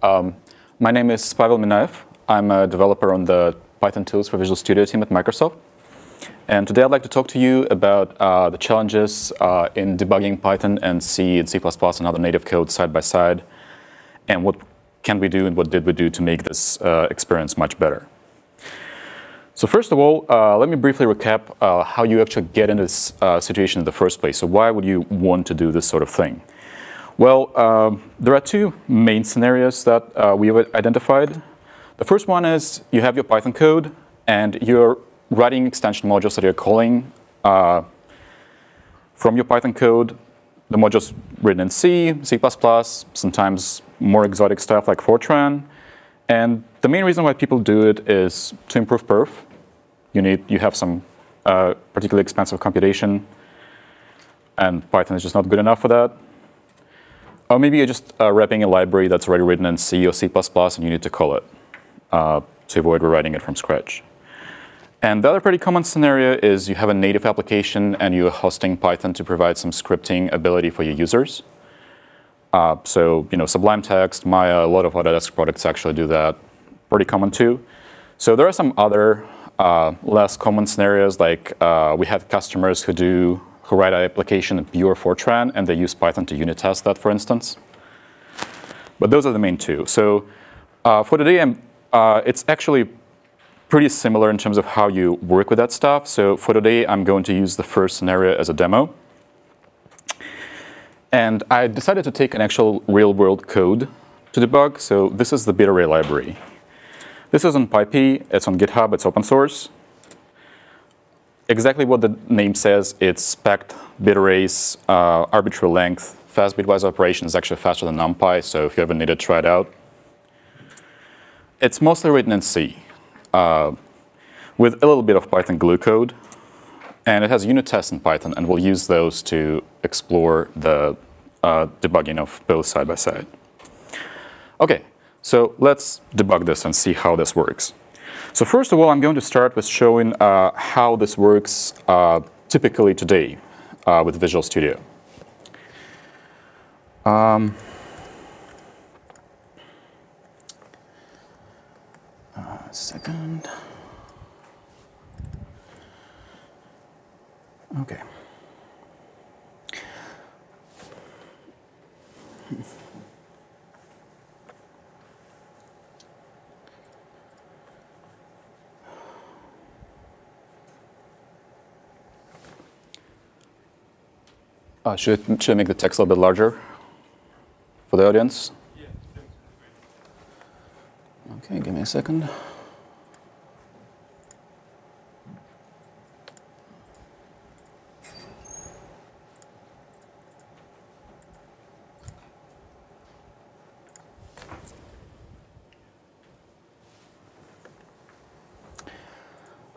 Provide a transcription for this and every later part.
My name is Pavel Minaev. I'm a developer on the Python tools for Visual Studio team at Microsoft. And today I'd like to talk to you about the challenges in debugging Python and C and C++ and other native code side by side, and what can we do and what did we do to make this experience much better. So first of all, let me briefly recap how you actually get in this situation in the first place. So why would you want to do this sort of thing? Well, there are two main scenarios that we have identified. The first one is you have your Python code, and you're writing extension modules that you're calling from your Python code. The modules written in C, C++, sometimes more exotic stuff like Fortran. And the main reason why people do it is to improve perf. You have some particularly expensive computation, and Python is just not good enough for that. Or maybe you're just wrapping a library that's already written in C or C++, and you need to call it to avoid rewriting it from scratch. And the other pretty common scenario is you have a native application, and you're hosting Python to provide some scripting ability for your users. So, Sublime Text, Maya, a lot of Autodesk products actually do that. Pretty common too. So there are some other less common scenarios, like we had customers who write an application in pure Fortran, and they use Python to unit test that, for instance. But those are the main two. So for today, it's actually pretty similar in terms of how you work with that stuff. So for today, I'm going to use the first scenario as a demo. And I decided to take an actual real-world code to debug. So this is the bit array library. This is on PyP. It's on GitHub. It's open source. Exactly what the name says. It's spec'd bit arrays, arbitrary length, fast bitwise operation is actually faster than NumPy. So if you ever need to try it out. It's mostly written in C with a little bit of Python glue code. And it has unit tests in Python, and we'll use those to explore the debugging of both side by side. OK, so let's debug this and see how this works. So first of all, I'm going to start with showing how this works typically today with Visual Studio. Second. OK. Should I make the text a little bit larger for the audience? Yeah. OK, give me a second.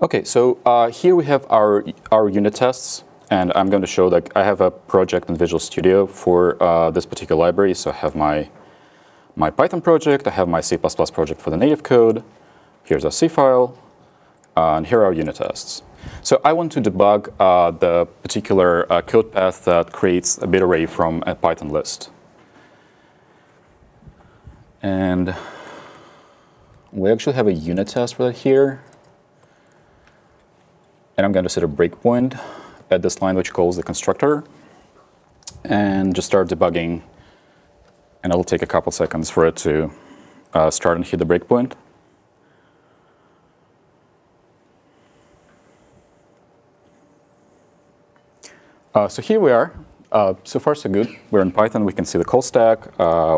OK, so here we have our unit tests. And I'm going to show that I have a project in Visual Studio for this particular library. So I have my Python project. I have my C++ project for the native code. Here's our C file. And here are our unit tests. So I want to debug the particular code path that creates a bit array from a Python list. And we actually have a unit test for that here. And I'm going to set a breakpoint at this line, which calls the constructor, and just start debugging. And it'll take a couple seconds for it to start and hit the breakpoint. So here we are. So far, so good. We're in Python. We can see the call stack.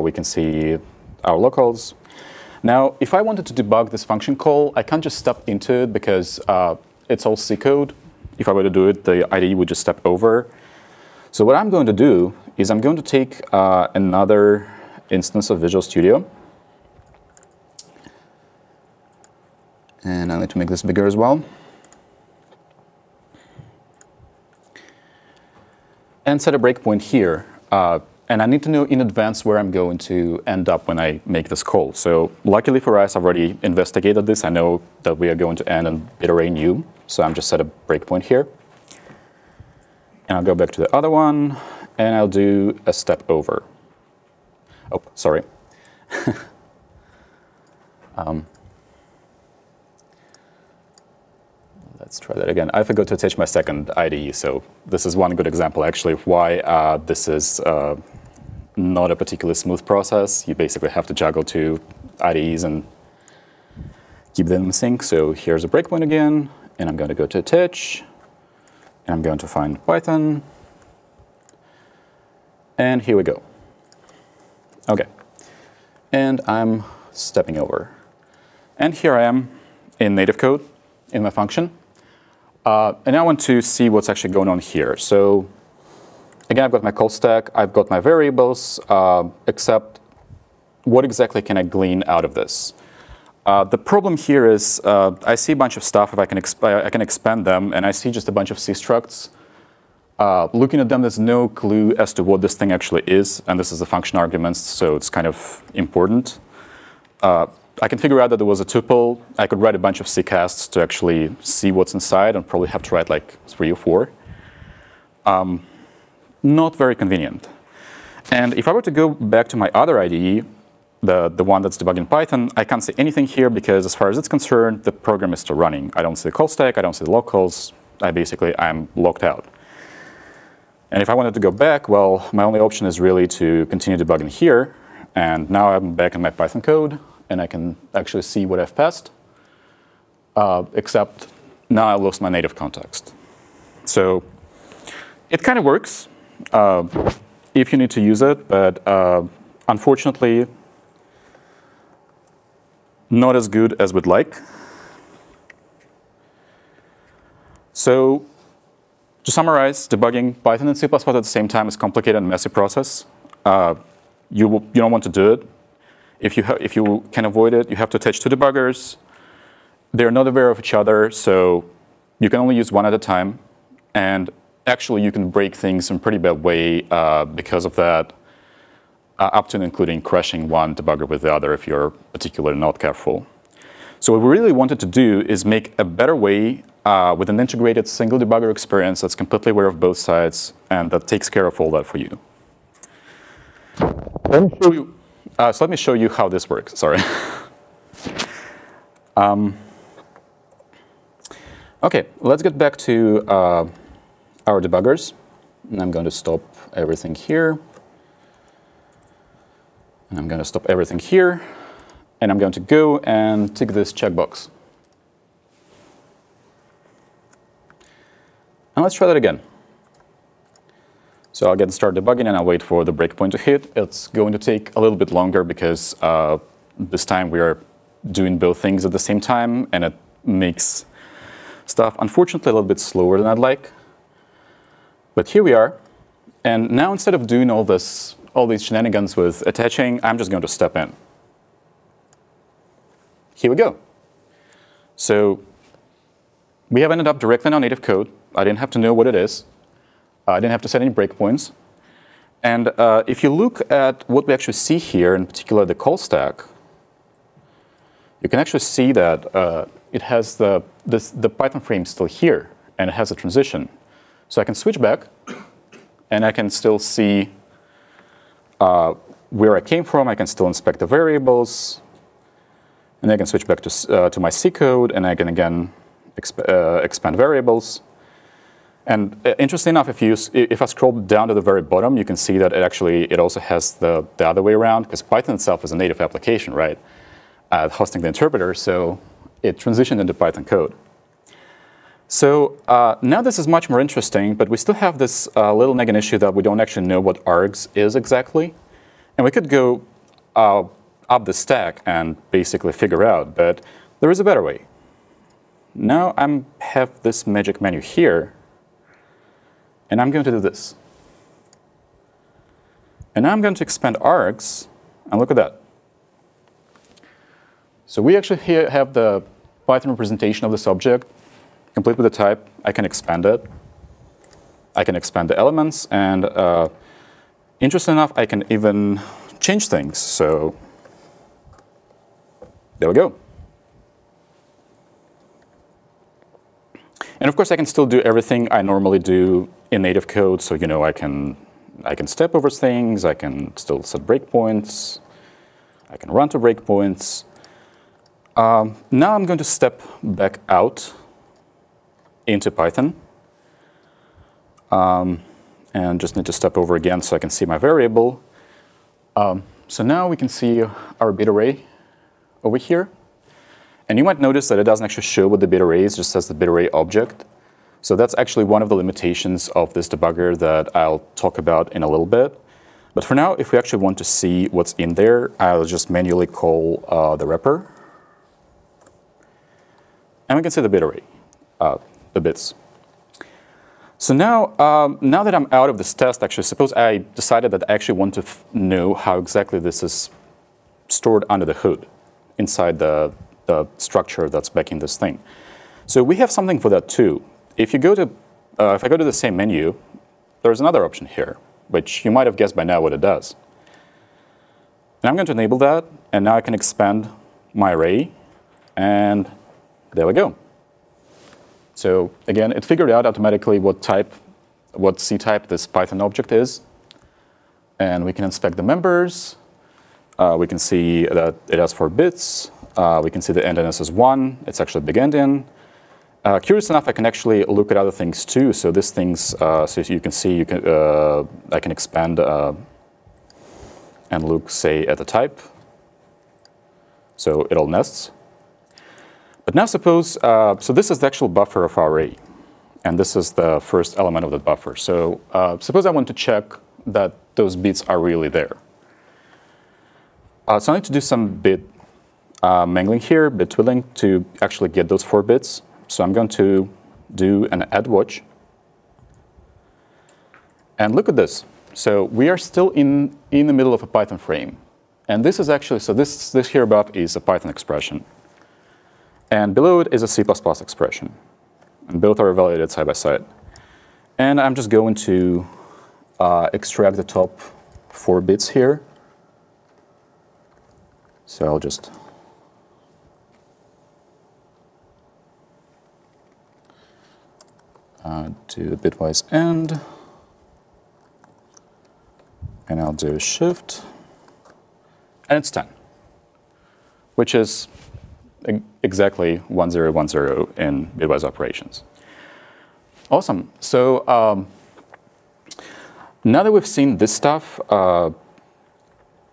We can see our locals. Now, if I wanted to debug this function call, I can't just step into it because it's all C code. If I were to do it, the IDE would just step over. So what I'm going to do is I'm going to take another instance of Visual Studio. And I need to make this bigger as well. And set a breakpoint here. And I need to know in advance where I'm going to end up when I make this call. So luckily for us, I've already investigated this. I know that we are going to end in bit array new. So I'm just set a breakpoint here. And I'll go back to the other one, and I'll do a step over. Oh, sorry. Let's try that again. I forgot to attach my second IDE, so this is one good example, actually, of why this is not a particularly smooth process. You basically have to juggle two IDEs and keep them in sync. So here's a breakpoint again, and I'm going to go to attach, and I'm going to find Python, and here we go. OK. And I'm stepping over. And here I am in native code in my function. And I want to see what's actually going on here. So again, I've got my call stack. I've got my variables, except what exactly can I glean out of this? The problem here is I see a bunch of stuff. If I can expand them, and I see just a bunch of C structs. Looking at them, there's no clue as to what this thing actually is. And this is the function arguments, so it's kind of important. I can figure out that there was a tuple. I could write a bunch of C casts to actually see what's inside, and probably have to write like 3 or 4. Not very convenient. And if I were to go back to my other IDE, the one that's debugging Python, I can't see anything here because as far as it's concerned, the program is still running. I don't see the call stack. I don't see the locals. I'm locked out. And if I wanted to go back, well, my only option is really to continue debugging here. And now I'm back in my Python code, and I can actually see what I've passed, except now I lost my native context. So it kind of works if you need to use it, but unfortunately, not as good as we'd like. So to summarize, debugging Python and C++ at the same time is a complicated and messy process. You don't want to do it. If you can avoid it, you have to attach 2 debuggers. They're not aware of each other, so you can only use one at a time. And actually, you can break things in a pretty bad way because of that, up to and including crashing one debugger with the other if you're particularly not careful. So what we really wanted to do is make a better way with an integrated single debugger experience that's completely aware of both sides and that takes care of all that for you. Let me show you. So let me show you how this works. Sorry. OK, let's get back to our debuggers. And I'm going to stop everything here. And I'm going to stop everything here. And I'm going to go and tick this checkbox. And let's try that again. So I'll get start debugging, and I'll wait for the breakpoint to hit. It's going to take a little bit longer because this time we are doing both things at the same time, and it makes stuff, unfortunately, a little bit slower than I'd like. But here we are. And now instead of doing all these shenanigans with attaching, I'm just going to step in. Here we go. So we have ended up directly in our native code. I didn't have to know what it is. I didn't have to set any breakpoints. And if you look at what we actually see here, in particular the call stack, you can actually see that it has the Python frame still here, and it has a transition. So I can switch back, and I can still see where I came from. I can still inspect the variables. And I can switch back to my C code, and I can, again, expand variables. And interestingly enough, if I scroll down to the very bottom, you can see that it also has the other way around, because Python itself is a native application, right, hosting the interpreter. So it transitioned into Python code. So now this is much more interesting, but we still have this little nagging issue that we don't actually know what args is exactly. And we could go up the stack and basically figure out, but there is a better way. Now I have this magic menu here. And I'm going to do this. And now I'm going to expand args, and look at that. So we actually here have the Python representation of this object, complete with the type. I can expand it. I can expand the elements, and interesting enough, I can even change things. So there we go. And of course, I can still do everything I normally do in native code. So I can step over things. I can still set breakpoints. I can run to breakpoints. Now I'm going to step back out into Python. And just need to step over again so I can see my variable. So now we can see our bit array over here. And you might notice that it doesn't actually show what the bit array is, just says the bit array object. So that's actually one of the limitations of this debugger that I'll talk about in a little bit. But for now, if we actually want to see what's in there, I'll just manually call the wrapper. And we can see the bit array, the bits. So now, now that I'm out of this test, actually, suppose I decided that I actually want to know how exactly this is stored under the hood, inside the structure that's backing this thing. So we have something for that too. If you go to, if I go to the same menu, there's another option here, which you might have guessed by now what it does. And I'm going to enable that, and now I can expand my array, and there we go. So again, it figured out automatically what C type this Python object is. And we can inspect the members. We can see that it has 4 bits. We can see the endiness is 1. It's actually a big ending. Curious enough, I can actually look at other things too. So these things, so you can see, I can expand and look, say, at the type. So it all nests. But now suppose, so this is the actual buffer of our array. And this is the first element of the buffer. So suppose I want to check that those bits are really there. So I need to do some bit mangling here, bit twiddling, to actually get those 4 bits. So I'm going to do an add watch. And look at this. So we are still in the middle of a Python frame. And this is actually, so this here above is a Python expression. And below it is a C++ expression. And both are evaluated side by side. And I'm just going to extract the top 4 bits here. So I'll just do the bitwise end. And I'll do shift. And it's 10, which is exactly 1010 in bitwise operations. Awesome. So now that we've seen this stuff,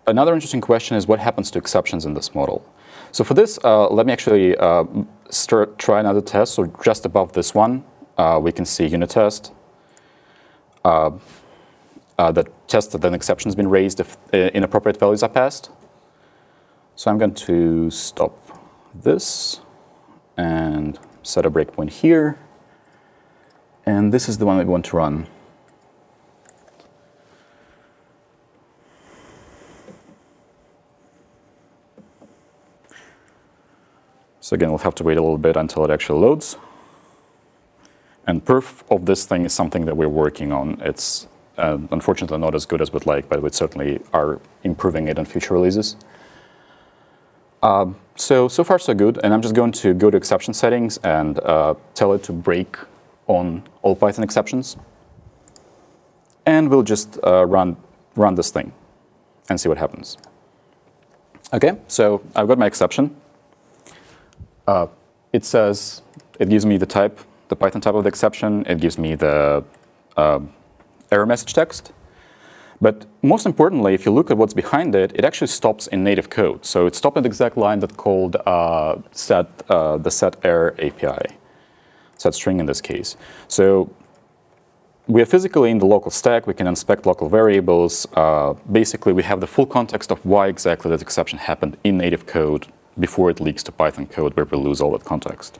another interesting question is what happens to exceptions in this model. So for this, let me actually try another test. So just above this one, we can see unit test. The test that an exception has been raised if inappropriate values are passed. So I'm going to stop this and set a breakpoint here. And this is the one we want to run. So again, we'll have to wait a little bit until it actually loads. And proof of this thing is something that we're working on. It's unfortunately not as good as we'd like, but we certainly are improving it in future releases. So far so good. And I'm just going to go to exception settings and tell it to break on all Python exceptions. And we'll just run this thing and see what happens. OK, so I've got my exception. It says, it gives me the type, the Python type of the exception. It gives me the error message text. But most importantly, if you look at what's behind it, it actually stops in native code. So it stopped at the exact line that called the set error API, set string in this case. So we are physically in the local stack. We can inspect local variables. Basically, we have the full context of why exactly that exception happened in native code before it leaks to Python code, where we lose all that context.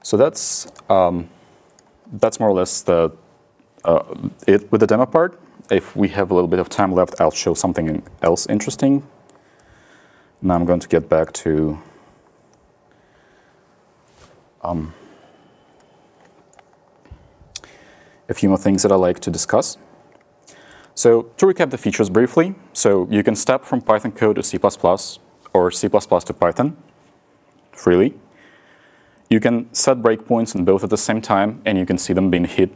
So that's more or less it with the demo part. If we have a little bit of time left, I'll show something else interesting. Now I'm going to get back to a few more things that I like to discuss. So to recap the features briefly, so you can step from Python code to C++ or C++ to Python freely. You can set breakpoints in both at the same time, and you can see them being hit.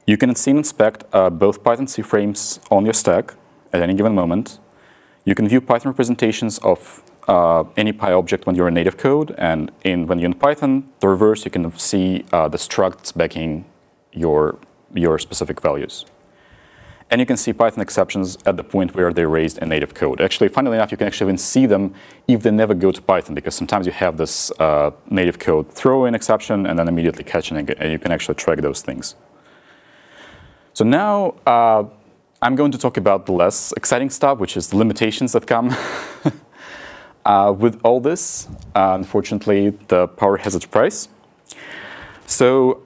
You can see and inspect both Python C frames on your stack at any given moment. You can view Python representations of any Py object when you're in native code, and when you're in Python, the reverse, you can see the structs backing your specific values. And you can see Python exceptions at the point where they're raised in native code. Actually, funnily enough, you can actually even see them if they never go to Python, because sometimes you have this native code throw-in exception and then immediately catching it, and you can actually track those things. So now I'm going to talk about the less exciting stuff, which is the limitations that come with all this. Unfortunately, the power has its price. So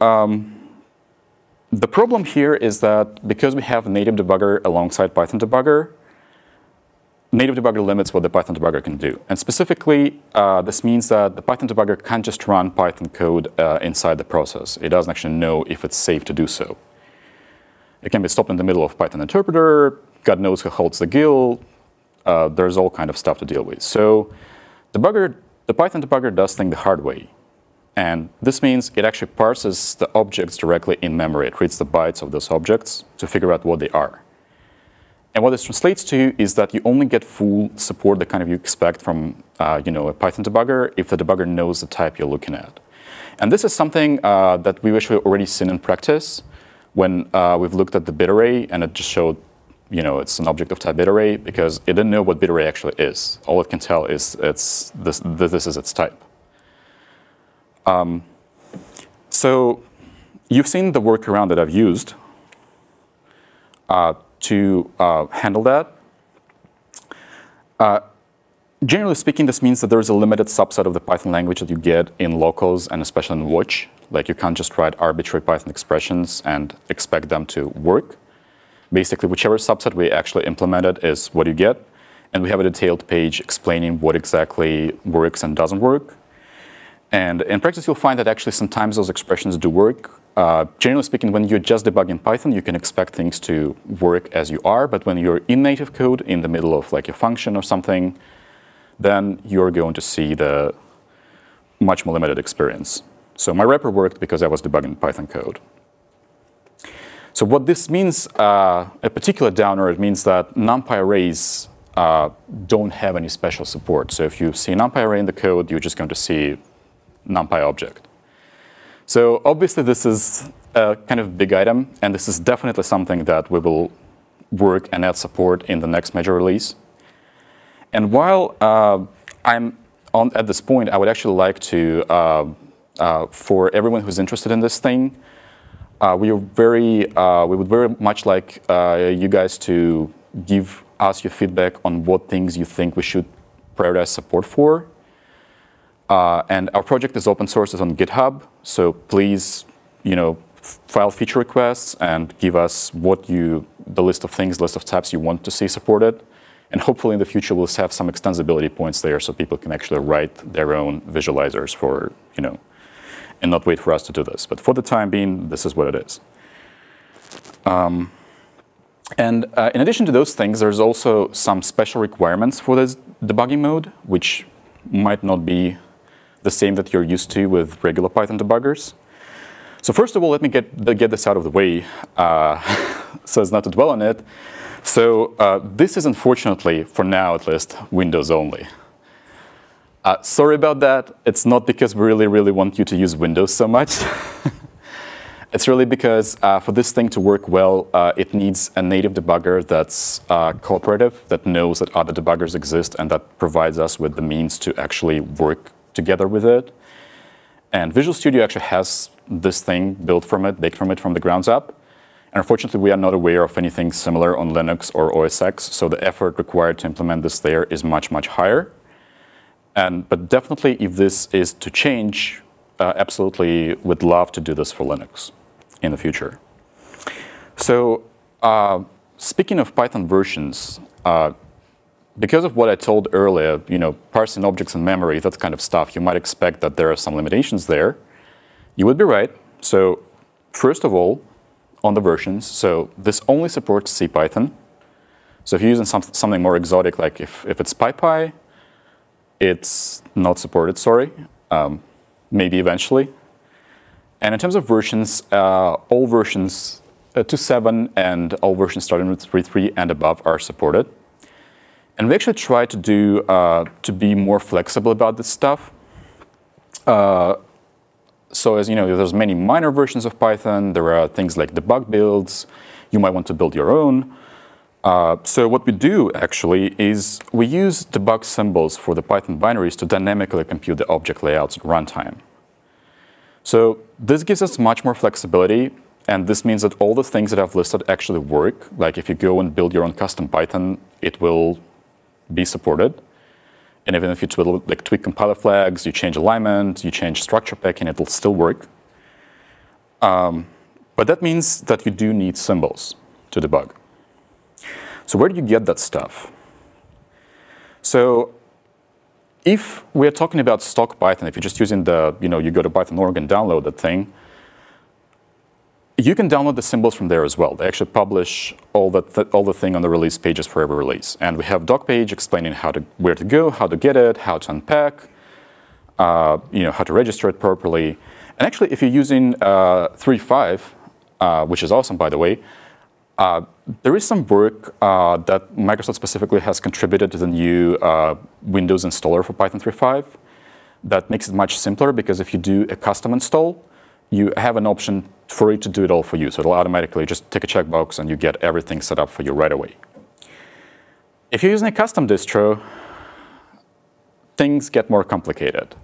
the problem here is that because we have native debugger alongside Python debugger, native debugger limits what the Python debugger can do. And specifically, this means that the Python debugger can't just run Python code inside the process. It doesn't actually know if it's safe to do so. It can be stopped in the middle of Python interpreter. God knows who holds the GIL. There's all kind of stuff to deal with. So the Python debugger does things the hard way. And this means it actually parses the objects directly in memory. It reads the bytes of those objects to figure out what they are. And what this translates to is that you only get full support, the kind of you expect from a Python debugger, if the debugger knows the type you're looking at. And this is something that we've actually already seen in practice when we've looked at the bit array, and it just showed, it's an object of type bit array, because it didn't know what bit array actually is. All it can tell is this is its type. So you've seen the workaround that I've used to handle that. Generally speaking, this means that there is a limited subset of the Python language that you get in locals and especially in Watch. Like, you can't just write arbitrary Python expressions and expect them to work. Basically, whichever subset we actually implemented is what you get. And we have a detailed page explaining what exactly works and doesn't work. And in practice, you'll find that actually sometimes those expressions do work. Generally speaking, when you're just debugging Python, you can expect things to work as you are. But when you're in native code, in the middle of like a function or something, then you're going to see the much more limited experience. So my wrapper worked because I was debugging Python code. So what this means, a particular downer, it means that NumPy arrays don't have any special support. So if you see an NumPy array in the code, you're just going to see NumPy object. So obviously, this is a kind of big item, and this is definitely something that we will work and add support in the next major release. And while I'm at this point, I would actually like to, for everyone who's interested in this thing, we would very much like you guys to give us your feedback on what things you think we should prioritize support for. And our project is open source, it's on GitHub, so please, file feature requests and give us the list of things, list of tabs you want to see supported. And hopefully in the future we'll have some extensibility points there so people can actually write their own visualizers for, and not wait for us to do this. But for the time being, this is what it is. And in addition to those things, there's also some special requirements for this debugging mode, which might not be the same that you're used to with regular Python debuggers. So first of all, let me get this out of the way so as not to dwell on it. So this is unfortunately, for now at least, Windows only. Sorry about that. It's not because we really want you to use Windows so much. It's really because for this thing to work well, it needs a native debugger that's cooperative, that knows that other debuggers exist, and that provides us with the means to actually work together with it. And Visual Studio actually has this thing built from it, baked from it from the ground up. And unfortunately, we are not aware of anything similar on Linux or OS X, so the effort required to implement this there is much higher. But definitely, if this is to change, absolutely would love to do this for Linux in the future. So speaking of Python versions, because of what I told earlier, parsing objects in memory, that kind of stuff, you might expect that there are some limitations there. You would be right. So first of all, on the versions, so this only supports CPython. So if you're using something more exotic, like if it's PyPy, it's not supported, sorry. Maybe eventually. And in terms of versions, all versions 2.7 and all versions starting with 3.3 and above are supported. And we actually try to do to be more flexible about this stuff. So as you know, there's many minor versions of Python. There are things like debug builds. You might want to build your own. So what we do actually is we use debug symbols for the Python binaries to dynamically compute the object layouts at runtime. So this gives us much more flexibility. And this means that all the things that I've listed actually work. Like if you go and build your own custom Python, it will be supported. And even if you tweak compiler flags, you change alignment, you change structure packing, it will still work. But that means that you do need symbols to debug. So where do you get that stuff? So if we're talking about stock Python, if you're just using the, you go to Python.org and download that thing, you can download the symbols from there as well. They actually publish all the thing on the release pages for every release. And we have doc page explaining where to go, how to get it, how to unpack, how to register it properly. And actually, if you're using 3.5, which is awesome, by the way, there is some work that Microsoft specifically has contributed to the new Windows installer for Python 3.5 that makes it much simpler, because if you do a custom install, you have an option for it to do it all for you. So it'll automatically just tick a checkbox and you get everything set up for you right away. If you're using a custom distro, things get more complicated,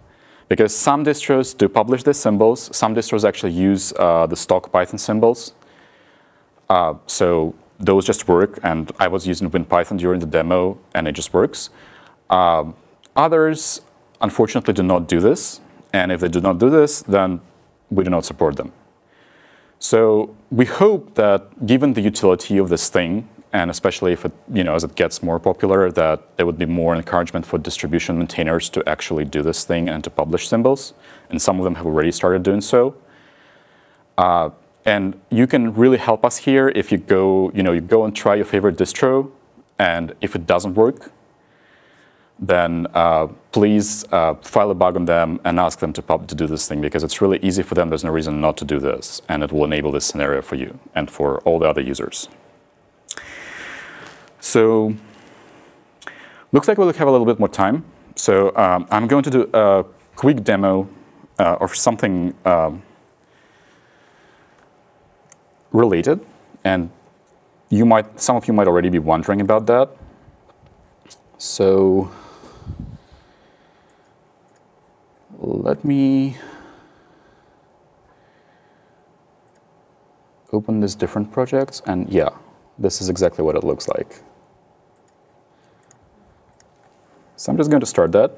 because some distros do publish their symbols. Some distros actually use the stock Python symbols. So those just work. And I was using WinPython during the demo, and it just works. Others, unfortunately, do not do this. And if they do not do this, then we do not support them. So we hope that, given the utility of this thing, and especially if it, as it gets more popular, that there would be more encouragement for distribution maintainers to actually do this thing and to publish symbols. And some of them have already started doing so. And you can really help us here if you go, you go and try your favorite distro, and if it doesn't work, then please file a bug on them and ask them to do this thing, because it's really easy for them. There's no reason not to do this, and it will enable this scenario for you and for all the other users. So looks like we'll have a little bit more time. So I'm going to do a quick demo of something related, and some of you might already be wondering about that. So let me open these different projects, and yeah, this is exactly what it looks like. So I'm just going to start that.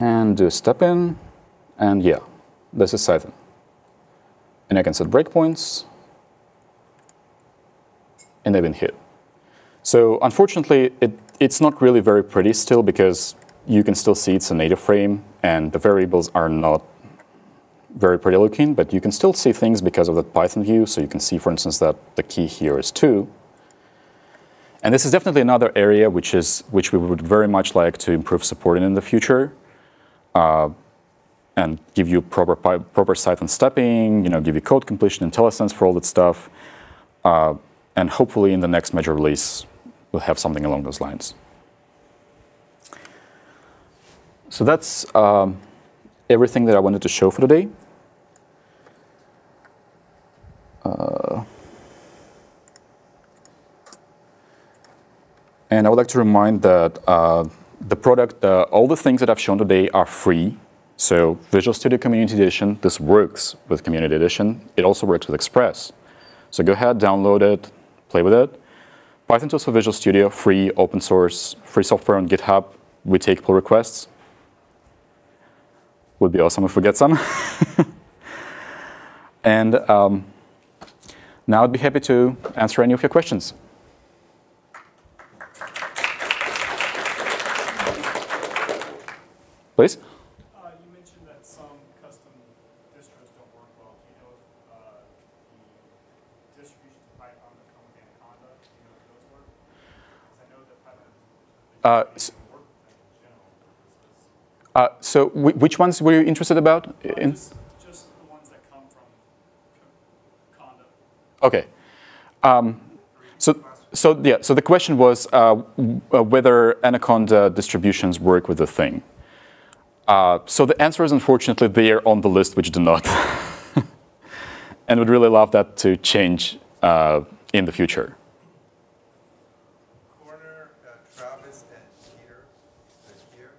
And do a step in, and yeah, this is Python. And I can set breakpoints, and they've been hit. So unfortunately, it's not really very pretty still, because you can still see it's a native frame, and the variables are not very pretty looking, but you can still see things because of the Python view. So you can see, for instance, that the key here is 2. And this is definitely another area which we would very much like to improve supporting in the future. And give you proper Python stepping, give you code completion, IntelliSense for all that stuff. And hopefully in the next major release, we'll have something along those lines. So that's everything that I wanted to show for today. And I would like to remind that the product, all the things that I've shown today are free. So Visual Studio Community Edition, this works with Community Edition. It also works with Express. So go ahead, download it, play with it. Python tools for Visual Studio, free, open source, free software on GitHub. We take pull requests. Would be awesome if we get some. And now I'd be happy to answer any of your questions. Please? You mentioned that some custom distros don't work well. Do you know if the distributions of Python that come with Anaconda, do you know if those work? Because I know that Python doesn't work with them in So which ones were you interested about? Just the ones that come from Conda. Okay. So the question was whether Anaconda distributions work with the thing. So the answer is unfortunately they are on the list which do not. And would really love that to change in the future. Corner, Travis, and Peter here.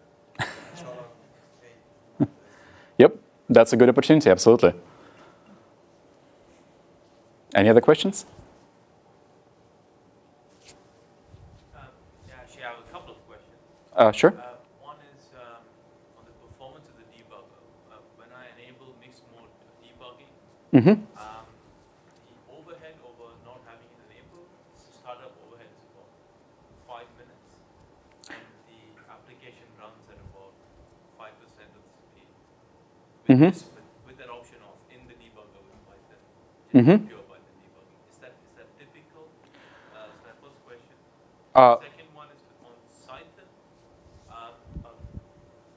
Yep, that's a good opportunity, absolutely. Any other questions? Yeah, actually, I have a couple of questions. Sure. One is on the performance of the debugger. When I enable mixed mode debugging, the overhead over not having it enabled, startup overhead is about 5 minutes, and the application runs at about 5% of the speed. With that option off in the debugger with Python, pure Python debugging. Is that typical? That's my first question. Second one is on Python.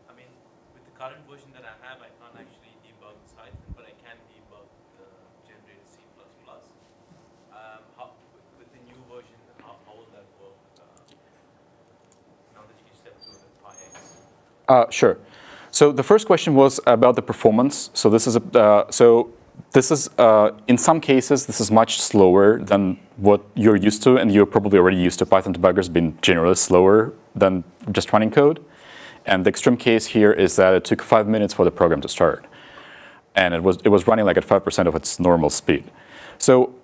I mean, with the current version that I have, I can't actually debug Python, but I can debug the generated C++. With the new version, how will that work now that you step through the PyX? Sure. So the first question was about the performance. So this is in some cases this is much slower than what you're used to, and you're probably already used to Python debuggers being generally slower than just running code. And the extreme case here is that it took 5 minutes for the program to start, and it was running like at 5% of its normal speed. So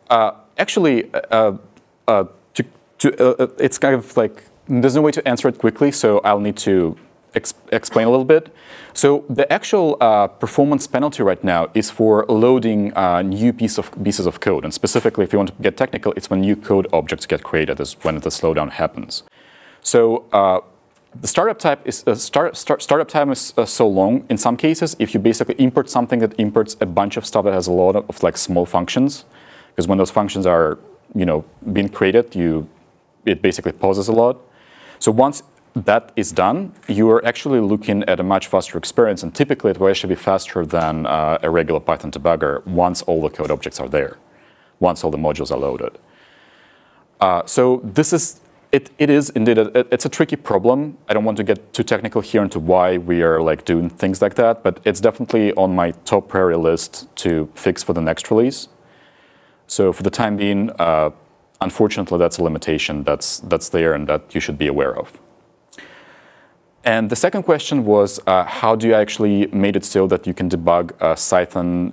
actually, it's kind of like there's no way to answer it quickly, so I'll need to explain a little bit. So the actual performance penalty right now is for loading new pieces of code, and specifically, if you want to get technical, it's when new code objects get created is when the slowdown happens. So the startup time is so long in some cases if you basically import something that imports a bunch of stuff that has a lot of like small functions, because when those functions are being created, it basically pauses a lot. So once that is done, you are actually looking at a much faster experience, and typically it will actually be faster than a regular Python debugger once all the code objects are there, once all the modules are loaded. So this is it is indeed it's a tricky problem. I don't want to get too technical here into why we are like doing things like that, but it's definitely on my top priority list to fix for the next release. So for the time being, unfortunately, that's a limitation that's there and that you should be aware of. And the second question was, how do you actually made it so that you can debug Python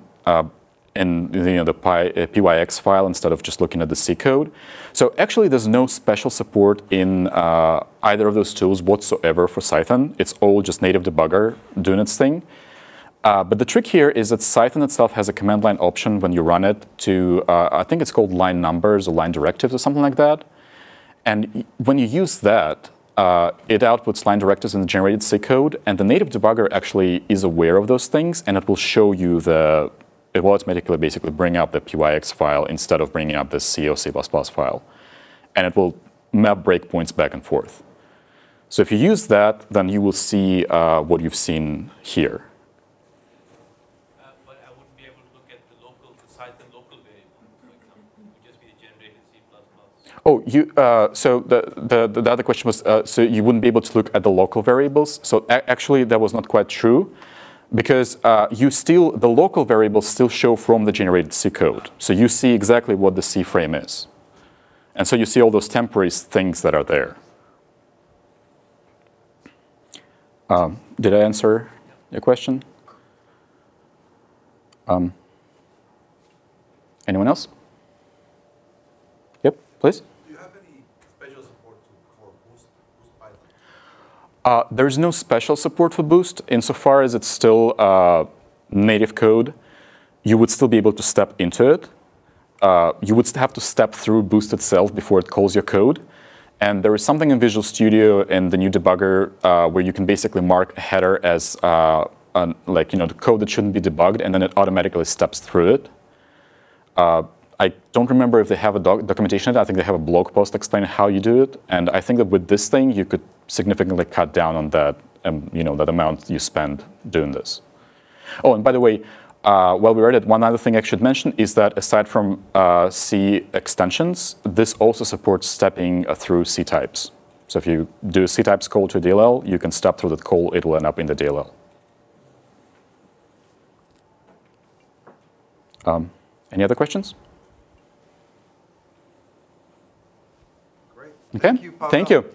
in the PyX file instead of just looking at the C code? So actually, there's no special support in either of those tools whatsoever for Python. It's all just native debugger doing its thing. But the trick here is that Python itself has a command line option when you run it to, I think it's called line numbers or line directives or something like that. And when you use that, it outputs line directives in the generated C code, and the native debugger actually is aware of those things, and it will show you it will automatically basically bring up the PyX file instead of bringing up the C or C++ file. And it will map breakpoints back and forth. So if you use that, then you will see what you've seen here. But I wouldn't be able to look at the Python local variable, for example. It would just be the generated C++. Oh, so the other question was, so you wouldn't be able to look at the local variables? So actually, that was not quite true, because the local variables still show from the generated C code. So you see exactly what the C frame is. And so you see all those temporary things that are there. Did I answer your question? Anyone else? Yep, please. Do you have any special support for Boost Python? There's no special support for Boost insofar as it's still native code. You would still be able to step into it. You would have to step through Boost itself before it calls your code. And there is something in Visual Studio in the new debugger where you can basically mark a header as the code that shouldn't be debugged, and then it automatically steps through it. I don't remember if they have a documentation. I think they have a blog post explaining how you do it. And I think that with this thing, you could significantly cut down on that that amount you spend doing this. Oh, and by the way, while we're at it, one other thing I should mention is that aside from C extensions, this also supports stepping through C types. So if you do a C types call to a DLL, you can step through that call. It will end up in the DLL. Any other questions? Great. Okay. Thank you, Pavel. Thank you.